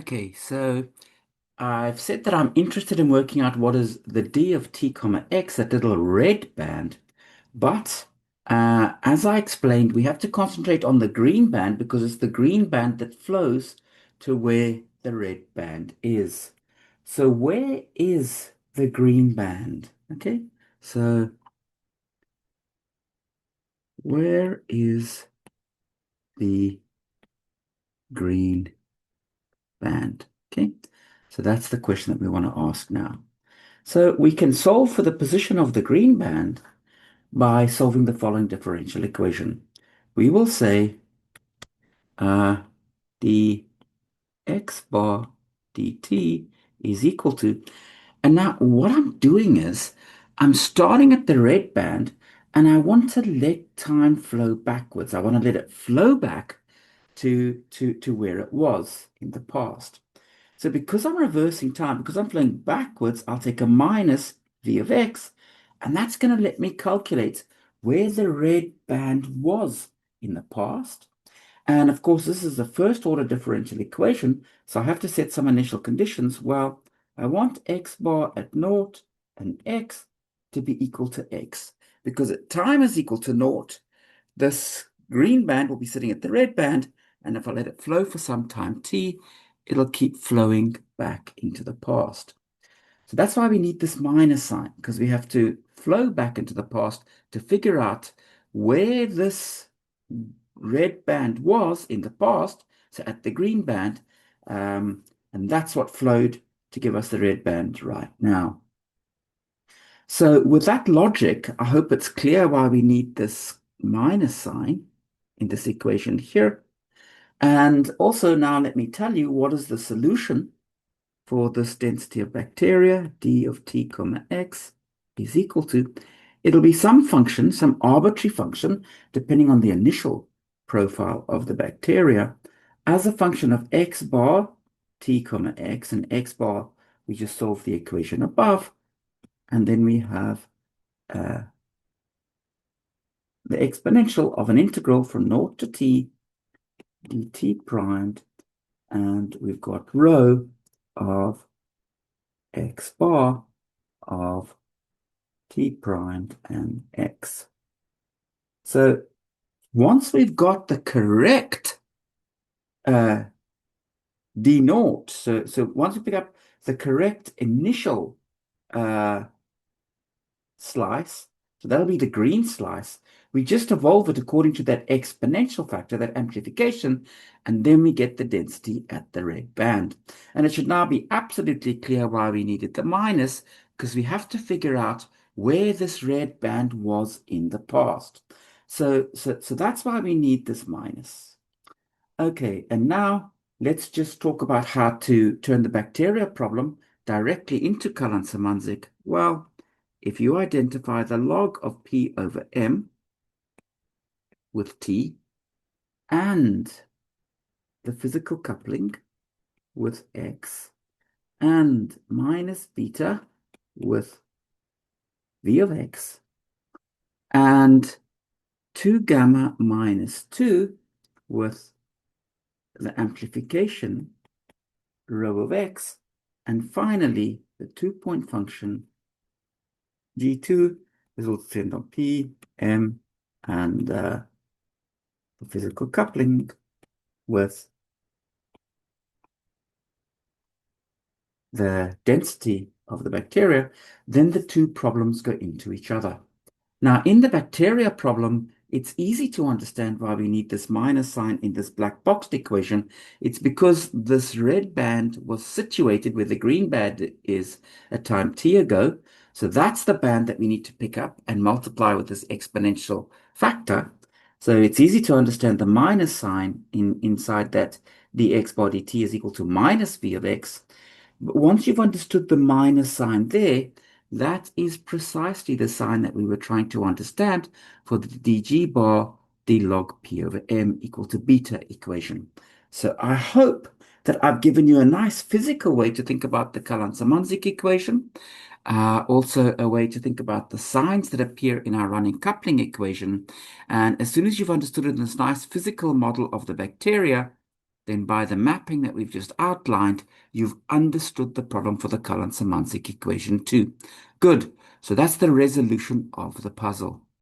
Okay, so I've said that I'm interested in working out what is the d of t comma x, that little red band. But as I explained, we have to concentrate on the green band because it's the green band that flows to where the red band is. So where is the green band? Okay, so where is the green band? Okay, so that's the question that we want to ask now. So we can solve for the position of the green band by solving the following differential equation. We will say dx bar dt is equal to, and now what I'm doing is I'm starting at the red band and I want to let time flow backwards. I want to let it flow back to where it was in the past. So because I'm reversing time, because I'm flowing backwards, I'll take a minus v of x, and that's going to let me calculate where the red band was in the past. And of course, this is a first order differential equation, so I have to set some initial conditions. Well, I want x bar at naught and x to be equal to x, because at time is equal to naught, this green band will be sitting at the red band, and if I let it flow for some time t, it'll keep flowing back into the past. So that's why we need this minus sign, because we have to flow back into the past to figure out where this red band was in the past, so at the green band, and that's what flowed to give us the red band right now. So with that logic, I hope it's clear why we need this minus sign in this equation here. And also now let me tell you what is the solution for this density of bacteria, d of t comma x is equal to, it'll be some function, some arbitrary function, depending on the initial profile of the bacteria, as a function of x bar t comma x, and x bar, we just solve the equation above, and then we have the exponential of an integral from naught to t dt primed, and we've got rho of x bar of t primed and x. So once we've got the correct d naught, so once we pick up the correct initial slice, so that'll be the green slice, we just evolve it according to that exponential factor, that amplification, and then we get the density at the red band. And it should now be absolutely clear why we needed the minus, because we have to figure out where this red band was in the past. So that's why we need this minus. Okay, and now let's just talk about how to turn the bacteria problem directly into Kalan-Samanzik. Well, if you identify the log of P over M with T and the physical coupling with X and minus beta with V of X and 2 gamma minus 2 with the amplification rho of X, and finally the 2-point function G2 is also dependent on P, M, and the physical coupling with the density of the bacteria, then the two problems go into each other. Now, in the bacteria problem, it's easy to understand why we need this minus sign in this black boxed equation. It's because this red band was situated where the green band is a time t ago. So that's the band that we need to pick up and multiply with this exponential factor. So it's easy to understand the minus sign inside that dx bar dt is equal to minus v of x. But once you've understood the minus sign there, that is precisely the sign that we were trying to understand for the dg bar d log p over m equal to beta equation. So I hope that I've given you a nice physical way to think about the Kalan-Samanzik equation, also a way to think about the signs that appear in our running coupling equation. And as soon as you've understood it in this nice physical model of the bacteria, then by the mapping that we've just outlined, you've understood the problem for the Kalan-Semantic equation too. Good. So that's the resolution of the puzzle.